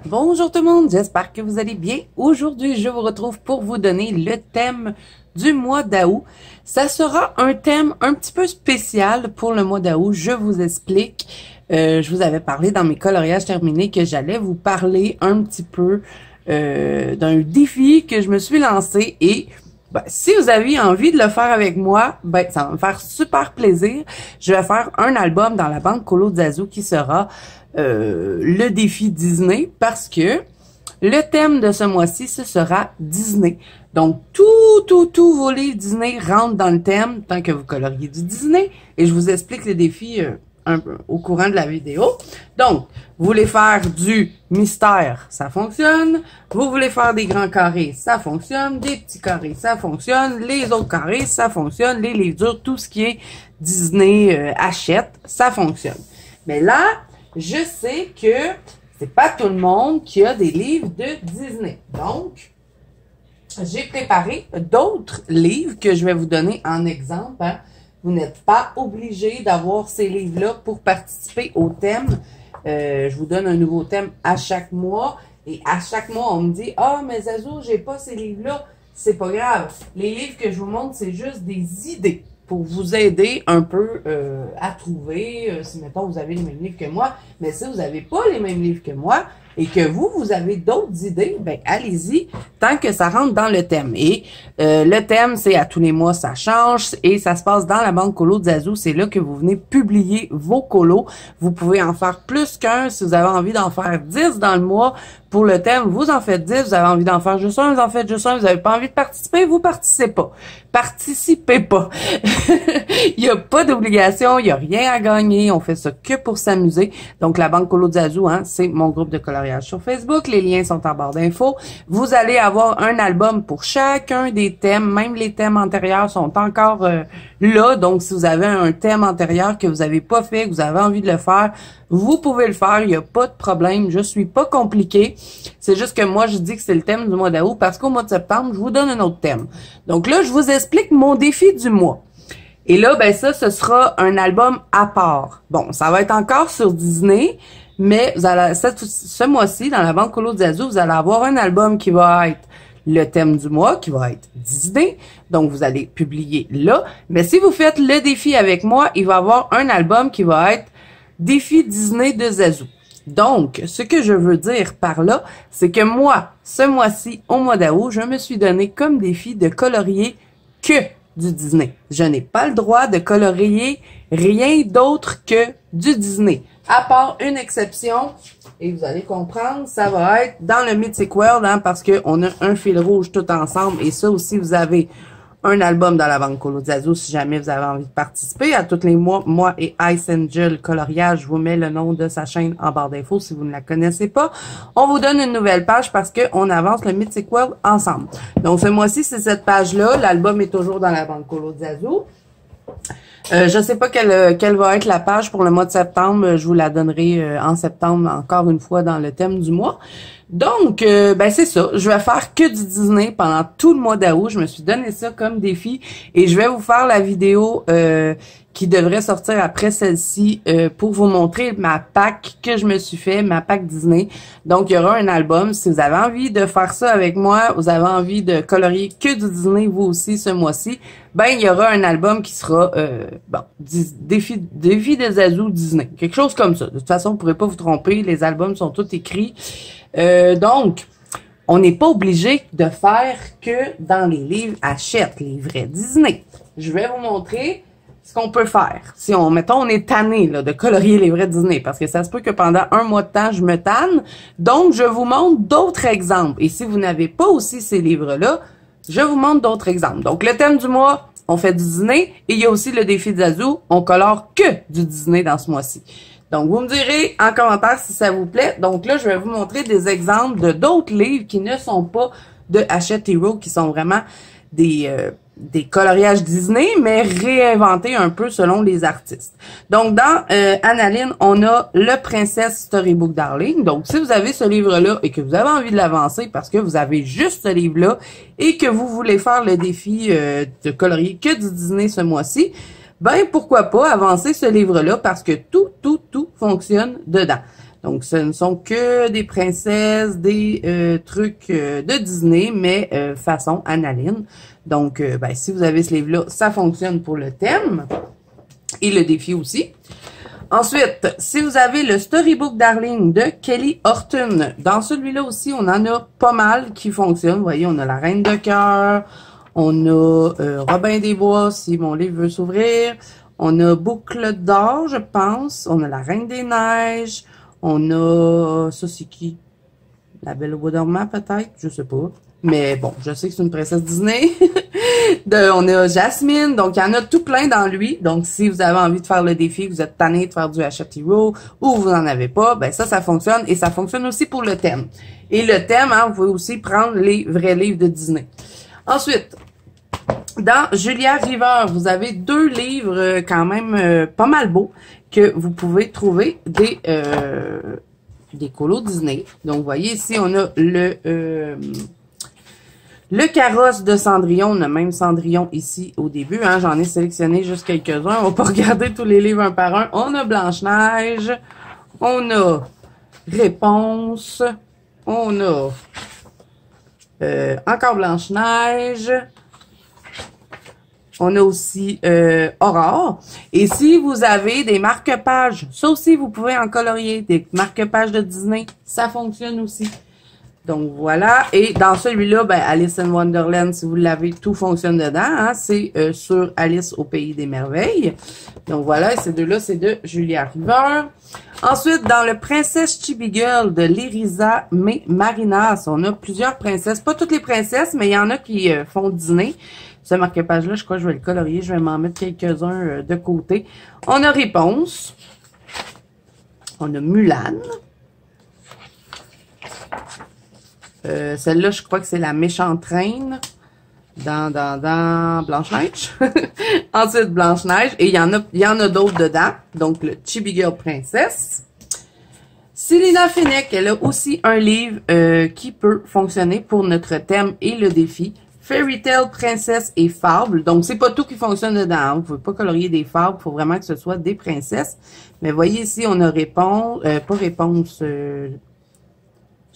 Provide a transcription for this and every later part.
Bonjour tout le monde, j'espère que vous allez bien. Aujourd'hui, je vous retrouve pour vous donner le thème du mois d'août. Ça sera un thème un petit peu spécial pour le mois d'août. Je vous explique. Je vous avais parlé dans mes coloriages terminés que j'allais vous parler un petit peu d'un défi que je me suis lancé et si vous avez envie de le faire avec moi, ça va me faire super plaisir. Je vais faire un album dans la banque Colo Zazu qui sera le défi Disney parce que le thème de ce mois-ci, ce sera Disney. Donc, tous vos livres Disney rentrent dans le thème tant que vous coloriez du Disney et je vous explique le défi un peu au courant de la vidéo. Donc, vous voulez faire du mystère, ça fonctionne. Vous voulez faire des grands carrés, ça fonctionne. Des petits carrés, ça fonctionne. Les autres carrés, ça fonctionne. Les livres durs, tout ce qui est Disney achète, ça fonctionne. Mais là, je sais que c'est pas tout le monde qui a des livres de Disney. Donc, j'ai préparé d'autres livres que je vais vous donner en exemple. Hein. Vous n'êtes pas obligé d'avoir ces livres-là pour participer au thème. Je vous donne un nouveau thème à chaque mois. Et à chaque mois, on me dit « Ah, mais Zazu, j'ai pas ces livres-là. » C'est pas grave. Les livres que je vous montre, c'est juste des idées pour vous aider un peu à trouver, si mettons vous avez les mêmes livres que moi, mais si vous n'avez pas les mêmes livres que moi et que vous avez d'autres idées, allez-y, tant que ça rentre dans le thème. Et le thème, c'est à tous les mois, ça change et ça se passe dans la banque Colo Zazu. C'est là que vous venez publier vos colos. Vous pouvez en faire plus qu'un si vous avez envie d'en faire 10 dans le mois. Pour le thème, vous en faites 10, vous avez envie d'en faire juste un, vous en faites juste un, vous n'avez pas envie de participer, vous participez pas. Participez pas. Il n'y a pas d'obligation, il n'y a rien à gagner, on fait ça que pour s'amuser. Donc, la banque Colo Zazu, hein, c'est mon groupe de coloriage sur Facebook, les liens sont en barre d'infos. Vous allez avoir un album pour chacun des thèmes, même les thèmes antérieurs sont encore là. Donc, si vous avez un thème antérieur que vous n'avez pas fait, que vous avez envie de le faire, vous pouvez le faire, il n'y a pas de problème, je suis pas compliquée. C'est juste que moi, je dis que c'est le thème du mois d'août parce qu'au mois de septembre, je vous donne un autre thème. Donc là, je vous explique mon défi du mois. Et là, ça, ce sera un album à part. Bon, ça va être encore sur Disney, mais vous allez, ce mois-ci, dans la banque Colo Zazu, vous allez avoir un album qui va être le thème du mois, qui va être Disney. Donc, vous allez publier là. Mais si vous faites le défi avec moi, il va y avoir un album qui va être Défi Disney de Zazu. Donc, ce que je veux dire par là, c'est que moi, ce mois-ci, au mois d'août, je me suis donné comme défi de colorier que du Disney. Je n'ai pas le droit de colorier rien d'autre que du Disney. À part une exception, et vous allez comprendre, ça va être dans le Mythic World, hein, parce qu'on a un fil rouge tout ensemble, et ça aussi, vous avez un album dans la banque Colo Zazu si jamais vous avez envie de participer. À tous les mois, moi et Ice Angel Coloriage, je vous mets le nom de sa chaîne en barre d'infos si vous ne la connaissez pas. On vous donne une nouvelle page parce qu'on avance le Mythic World ensemble. Donc, ce mois-ci, c'est cette page-là. L'album est toujours dans la banque Colo Zazu. Je sais pas quelle va être la page pour le mois de septembre. Je vous la donnerai en septembre, encore une fois, dans le thème du mois. Donc, c'est ça. Je vais faire que du Disney pendant tout le mois d'août. Je me suis donné ça comme défi. Et je vais vous faire la vidéo qui devrait sortir après celle-ci pour vous montrer ma pack que je me suis fait, ma pack Disney. Donc, il y aura un album. Si vous avez envie de faire ça avec moi, vous avez envie de colorier que du Disney, vous aussi, ce mois-ci, il y aura un album qui sera, défi de Zazu Disney. Quelque chose comme ça. De toute façon, vous ne pourrez pas vous tromper. Les albums sont tous écrits. Donc, on n'est pas obligé de faire que dans les livres achète, les vrais Disney. Je vais vous montrer ce qu'on peut faire. Si mettons, on est tanné là, de colorier les vrais Disney, parce que ça se peut que pendant un mois de temps, je me tanne. Donc, je vous montre d'autres exemples. Et si vous n'avez pas aussi ces livres-là, je vous montre d'autres exemples. Donc, le thème du mois, on fait du Disney. Et il y a aussi le défi de Zazu, on colore que du Disney dans ce mois-ci. Donc, vous me direz en commentaire si ça vous plaît. Donc là, je vais vous montrer des exemples de d'autres livres qui ne sont pas de Hachette Hero, qui sont vraiment des des coloriages Disney, mais réinventés un peu selon les artistes. Donc, dans Analine, on a le Princess Storybook Darling. Donc, si vous avez ce livre-là et que vous avez envie de l'avancer parce que vous avez juste ce livre-là et que vous voulez faire le défi de colorier que du Disney ce mois-ci, ben, pourquoi pas avancer ce livre-là parce que tout fonctionne dedans. Donc, ce ne sont que des princesses, des trucs de Disney, mais façon Analine. Donc, ben, si vous avez ce livre-là, ça fonctionne pour le thème et le défi aussi. Ensuite, si vous avez le Storybook Darling de Kelly Horton, dans celui-là aussi, on en a pas mal qui fonctionnent. Vous voyez, on a la Reine de cœur, on a Robin des Bois, si mon livre veut s'ouvrir. On a Boucle d'or, je pense. On a la Reine des Neiges. On a... Ça, c'est qui? La Belle au bois dormant, peut-être? Je sais pas. Mais bon, je sais que c'est une princesse Disney. On a Jasmine. Donc, il y en a tout plein dans lui. Donc, si vous avez envie de faire le défi, que vous êtes tanné de faire du Hachette Hero ou vous n'en avez pas, ben ça fonctionne. Et ça fonctionne aussi pour le thème. Et le thème, hein, vous pouvez aussi prendre les vrais livres de Disney. Ensuite, dans Julia River, vous avez 2 livres quand même pas mal beaux que vous pouvez trouver des colos Disney. Donc, vous voyez ici, on a le carrosse de Cendrillon. On a même Cendrillon ici au début. Hein, j'en ai sélectionné juste quelques-uns. On va pas regarder tous les livres un par un. On a Blanche-Neige. On a Réponse. On a encore Blanche-Neige. On a aussi Aurore. Et si vous avez des marque-pages, ça aussi, vous pouvez en colorier. Des marque-pages de Disney, ça fonctionne aussi. Donc, voilà. Et dans celui-là, ben, Alice in Wonderland, si vous l'avez, tout fonctionne dedans. Hein? C'est sur Alice au Pays des Merveilles. Donc, voilà. Et ces deux-là, c'est de Julia River. Ensuite, dans le Princesse Chibi Girl de Lerisa May Marinas, on a plusieurs princesses. Pas toutes les princesses, mais il y en a qui font Disney. Ce marque-page-là, je crois que je vais le colorier. Je vais m'en mettre quelques-uns de côté. On a Réponse. On a Mulan. Celle-là, je crois que c'est la méchante reine dans Blanche-Neige. Ensuite, Blanche-Neige. Et il y en a d'autres dedans. Donc, le Chibi Girl Princess. Célina Fenech, elle a aussi un livre qui peut fonctionner pour notre thème et le défi. Fairy Tale, Princesse et Fable. Donc, c'est pas tout qui fonctionne dedans. Hein. Vous pouvez pas colorier des fables. Il faut vraiment que ce soit des princesses. Mais voyez ici, on a Réponse. Pas Réponse. Je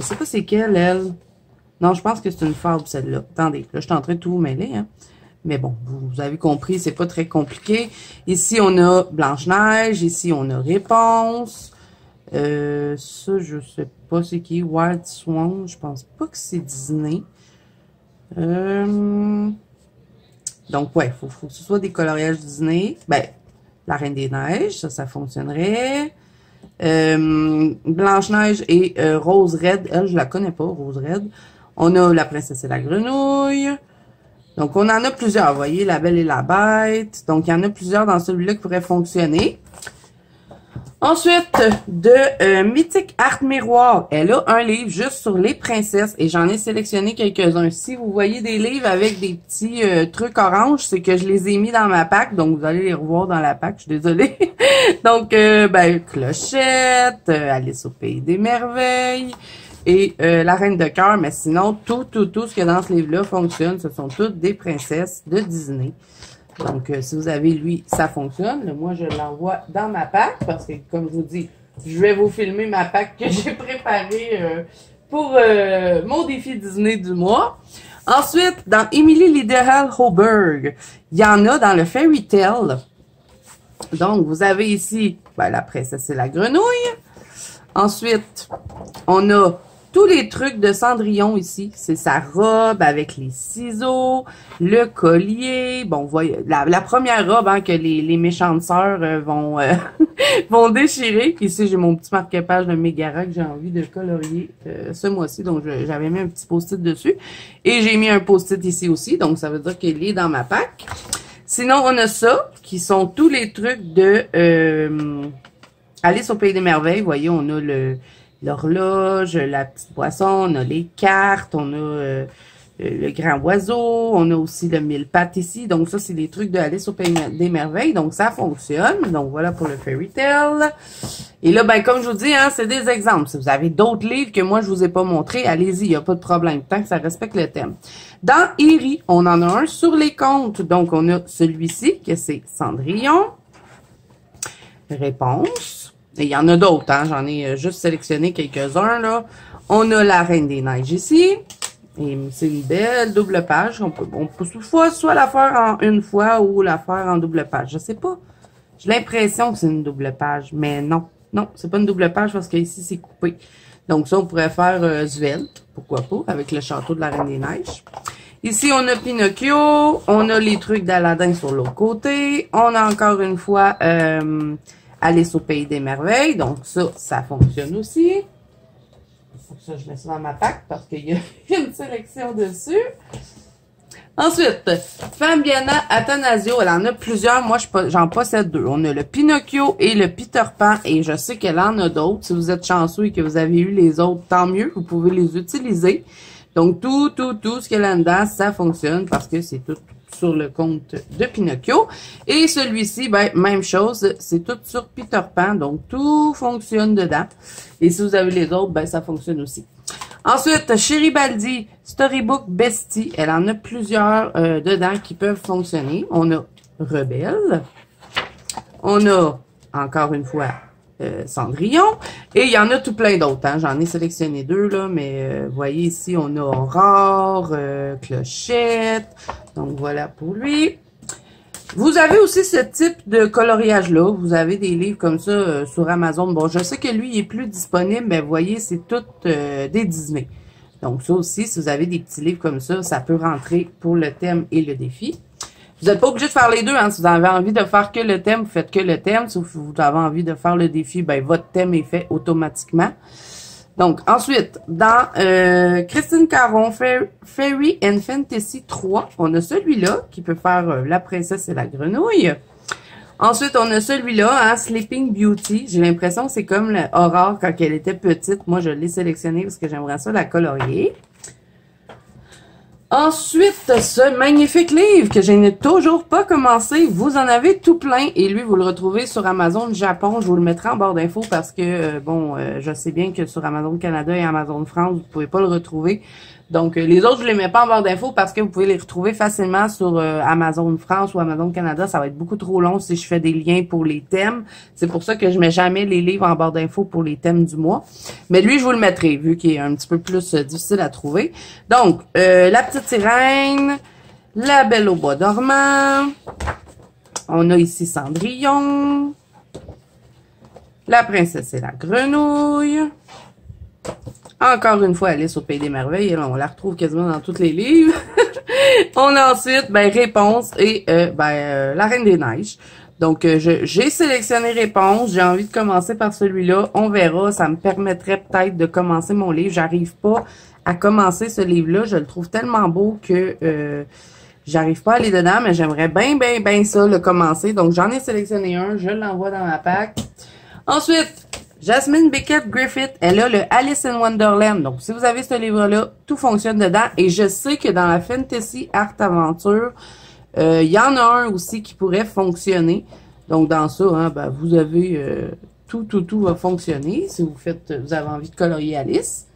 sais pas c'est quelle, elle. Non, je pense que c'est une fable, celle-là. Attendez, là, je suis en train de tout vous mêler. Hein. Mais bon, vous avez compris, c'est pas très compliqué. Ici, on a Blanche-Neige. Ici, on a Réponse. Ça, je sais pas c'est qui. Wild Swan. Je pense pas que c'est Disney. Donc, ouais, faut que ce soit des coloriages Disney. Ben, la Reine des Neiges, ça fonctionnerait. Blanche-Neige et Rose Red. Elle, je la connais pas, Rose Red. On a La Princesse et la Grenouille. Donc, on en a plusieurs. Vous voyez, La Belle et la Bête. Donc, il y en a plusieurs dans celui-là qui pourraient fonctionner. Ensuite, de Mythic Art Miroir. Elle a un livre juste sur les princesses et j'en ai sélectionné quelques-uns. Si vous voyez des livres avec des petits trucs orange, c'est que je les ai mis dans ma pack. Donc, vous allez les revoir dans la pack. Je suis désolée. Donc, ben, Clochette, Alice au Pays des Merveilles et La Reine de cœur. Mais sinon, tout ce qu'il y a dans ce livre-là fonctionne. Ce sont toutes des princesses de Disney. Donc, si vous avez lui, ça fonctionne. Moi, je l'envoie dans ma pack parce que, comme je vous dis, je vais vous filmer ma pack que j'ai préparée pour mon défi Disney du mois. Ensuite, dans Emily Liddell Hoberg, il y en a dans le Fairy Tale. Donc, vous avez ici ben, La Princesse et la Grenouille. Ensuite, on a tous les trucs de Cendrillon ici. C'est sa robe avec les ciseaux, le collier. Bon, vous voyez, la première robe hein, que les méchantes sœurs vont vont déchirer. Ici, j'ai mon petit marque-page de Megara que j'ai envie de colorier ce mois-ci. Donc, j'avais mis un petit post-it dessus. Et j'ai mis un post-it ici aussi. Donc, ça veut dire qu'il est dans ma pack. Sinon, on a ça, qui sont tous les trucs de Alice au Pays des Merveilles. Vous voyez, on a l'horloge, la petite boisson, on a les cartes, on a le grand oiseau. On a aussi le mille pattes ici. Donc, ça, c'est des trucs de Alice au Pays des Merveilles. Donc, ça fonctionne. Donc, voilà pour le Fairy Tale. Et là, ben, comme je vous dis, hein, c'est des exemples. Si vous avez d'autres livres que moi, je vous ai pas montrés, allez-y, il n'y a pas de problème, tant que ça respecte le thème. Dans Eerie, on en a un sur les contes. Donc, on a celui-ci, que c'est Cendrillon. Réponse. Et il y en a d'autres, hein. J'en ai juste sélectionné quelques-uns, là. On a la Reine des Neiges ici. Et c'est une belle double page. On peut soit la faire en une fois ou la faire en double page. Je sais pas. J'ai l'impression que c'est une double page, mais non. Non, c'est pas une double page parce qu'ici, c'est coupé. Donc ça, on pourrait faire Svelte, pourquoi pas, avec le château de la Reine des Neiges. Ici, on a Pinocchio. On a les trucs d'Aladin sur l'autre côté. On a encore une fois Alice au Pays des Merveilles. Donc ça fonctionne aussi. Ça, je mets ça dans ma pack parce qu'il y a une sélection dessus. Ensuite, Fabiana Attanasio, elle en a plusieurs. Moi, j'en possède deux. On a le Pinocchio et le Peter Pan. Et je sais qu'elle en a d'autres. Si vous êtes chanceux et que vous avez eu les autres, tant mieux. Vous pouvez les utiliser. Donc, tout ce qu'elle a dedans, ça fonctionne parce que c'est tout sur le compte de Pinocchio. Et celui-ci, ben, même chose, c'est tout sur Peter Pan. Donc, tout fonctionne dedans. Et si vous avez les autres, ben, ça fonctionne aussi. Ensuite, Chéribaldi, Storybook Bestie. Elle en a plusieurs dedans qui peuvent fonctionner. On a Rebelle. On a, encore une fois, Cendrillon. Et il y en a tout plein d'autres. Hein. J'en ai sélectionné deux, là, mais vous voyez ici, on a Aurore, Clochette. Donc, voilà pour lui. Vous avez aussi ce type de coloriage-là. Vous avez des livres comme ça sur Amazon. Bon, je sais que lui, il est plus disponible, mais vous voyez, c'est tout des Disney. Donc, ça aussi, si vous avez des petits livres comme ça peut rentrer pour le thème et le défi. Vous n'êtes pas obligé de faire les deux, hein. Si vous avez envie de faire que le thème, vous faites que le thème. Si vous avez envie de faire le défi, ben, votre thème est fait automatiquement. Donc, ensuite, dans Christine Caron, Fairy and Fantasy 3, on a celui-là qui peut faire la princesse et la grenouille. Ensuite, on a celui-là, hein, Sleeping Beauty. J'ai l'impression que c'est comme l'Aurore quand elle était petite. Moi, je l'ai sélectionné parce que j'aimerais ça la colorier. Ensuite, ce magnifique livre que je n'ai toujours pas commencé, vous en avez tout plein et lui, vous le retrouvez sur Amazon Japon. Je vous le mettrai en barre d'infos parce que, je sais bien que sur Amazon Canada et Amazon France, vous pouvez pas le retrouver. Donc, les autres, je les mets pas en barre d'infos parce que vous pouvez les retrouver facilement sur Amazon France ou Amazon Canada. Ça va être beaucoup trop long si je fais des liens pour les thèmes. C'est pour ça que je mets jamais les livres en barre d'infos pour les thèmes du mois. Mais lui, je vous le mettrai, vu qu'il est un petit peu plus difficile à trouver. Donc, La Petite Sirène, La Belle au Bois dormant. On a ici Cendrillon. La Princesse et la Grenouille. Encore une fois, Alice au Pays des Merveilles. On la retrouve quasiment dans tous les livres. On a ensuite, Réponse et La Reine des Neiges. Donc, j'ai sélectionné Réponse. J'ai envie de commencer par celui-là. On verra. Ça me permettrait peut-être de commencer mon livre. J'arrive pas à commencer ce livre-là. Je le trouve tellement beau que j'arrive pas à aller dedans. Mais j'aimerais bien ça le commencer. Donc, j'en ai sélectionné un. Je l'envoie dans ma pack. Ensuite, Jasmine Beckett Griffith, elle a le Alice in Wonderland. Donc, si vous avez ce livre-là, tout fonctionne dedans. Et je sais que dans la Fantasy Art Aventure, il y en a un aussi qui pourrait fonctionner. Donc, dans ça, hein, vous avez tout va fonctionner si vous avez envie de colorier Alice.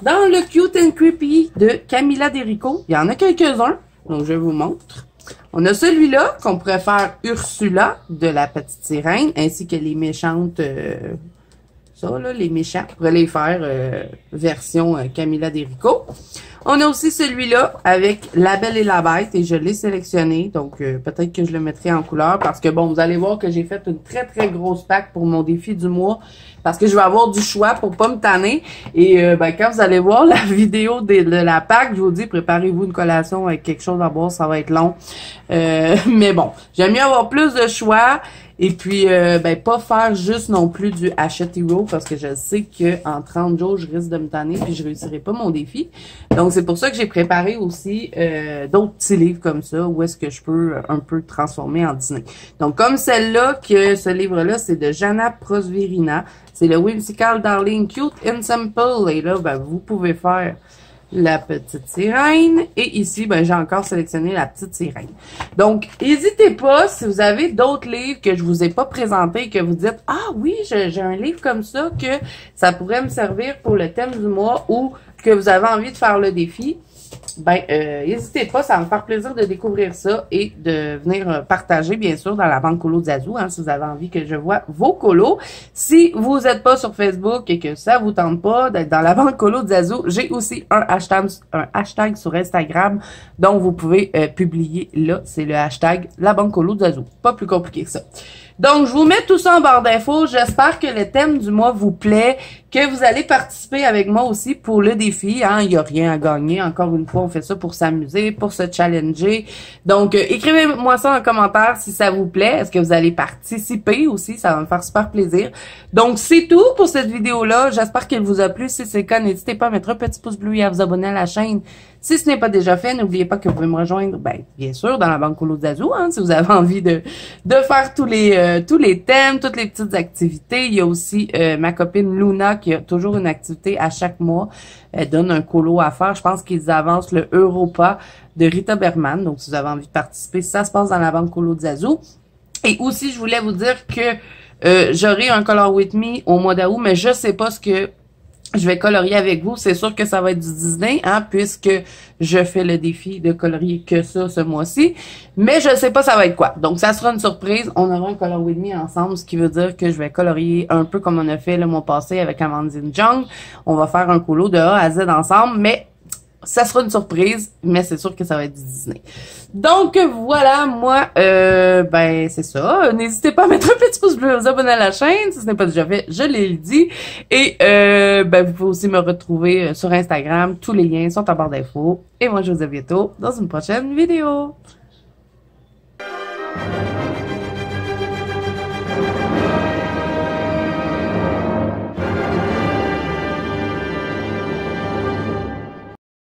Dans le Cute and Creepy de Camilla Derico, il y en a quelques-uns. Donc, je vous montre. On a celui-là qu'on pourrait faire Ursula de la Petite Sirène, ainsi que les méchantes, les méchants, on pourrait les faire version Camilla Derico. On a aussi celui-là avec La Belle et la Bête et je l'ai sélectionné, donc peut-être que je le mettrai en couleur parce que bon, vous allez voir que j'ai fait une très grosse pack pour mon défi du mois parce que je vais avoir du choix pour pas me tanner et quand vous allez voir la vidéo de la pack, je vous dis préparez-vous une collation avec quelque chose à boire, ça va être long. Mais bon, j'aime mieux avoir plus de choix. Et puis, pas faire juste non plus du Hachette Hero parce que je sais que en 30 jours, je risque de me tanner puis je réussirai pas mon défi. Donc, c'est pour ça que j'ai préparé aussi d'autres petits livres comme ça où est-ce que je peux un peu transformer en Disney. Donc, comme celle-là, que ce livre-là, c'est de Jana Prosvirina. C'est le Whimsical Darling Cute and Simple. Et là, vous pouvez faire la petite sirène. Et ici, ben, j'ai encore sélectionné la petite sirène. Donc, n'hésitez pas, si vous avez d'autres livres que je vous ai pas présentés, que vous dites, ah oui, j'ai un livre comme ça, que ça pourrait me servir pour le thème du mois ou que vous avez envie de faire le défi, ben, n'hésitez pas, ça va me faire plaisir de découvrir ça et de venir partager, bien sûr, dans la banque colo de Zazu, hein, si vous avez envie que je vois vos colos. Si vous n'êtes pas sur Facebook et que ça vous tente pas d'être dans la banque colo de Zazu, j'ai aussi un hashtag sur Instagram dont vous pouvez publier là, c'est le hashtag la banque colo de Zazu. Pas plus compliqué que ça. Donc, je vous mets tout ça en barre d'infos. J'espère que le thème du mois vous plaît, que vous allez participer avec moi aussi pour le défi. Hein. Il n'y a rien à gagner. Encore une fois, on fait ça pour s'amuser, pour se challenger. Donc, écrivez-moi ça en commentaire si ça vous plaît. Est-ce que vous allez participer aussi? Ça va me faire super plaisir. Donc, c'est tout pour cette vidéo-là. J'espère qu'elle vous a plu. Si c'est le cas, n'hésitez pas à mettre un petit pouce bleu et à vous abonner à la chaîne. Si ce n'est pas déjà fait, n'oubliez pas que vous pouvez me rejoindre, ben, bien sûr, dans la banque colo de Zazu, hein, si vous avez envie de faire tous les thèmes, toutes les petites activités. Il y a aussi ma copine Luna qui a toujours une activité à chaque mois. Elle donne un colo à faire. Je pense qu'ils avancent le Europa de Rita Berman. Donc, si vous avez envie de participer, ça se passe dans la banque colo de Zazu. Et aussi, je voulais vous dire que j'aurai un Color With Me au mois d'août, mais je sais pas ce que je vais colorier avec vous. C'est sûr que ça va être du Disney, hein, puisque je fais le défi de colorier que ça ce mois-ci. Mais je sais pas ça va être quoi. Donc, ça sera une surprise. On aura un Color With Me ensemble, ce qui veut dire que je vais colorier un peu comme on a fait le mois passé avec Amandine Jung. On va faire un colo de A à Z ensemble, mais ça sera une surprise, mais c'est sûr que ça va être du Disney. Donc, voilà, moi, ben, c'est ça. N'hésitez pas à mettre un petit pouce bleu, vous abonner à la chaîne, si ce n'est pas déjà fait, je l'ai dit. Et, ben, vous pouvez aussi me retrouver sur Instagram. Tous les liens sont en barre d'infos. Et moi, je vous dis à bientôt dans une prochaine vidéo.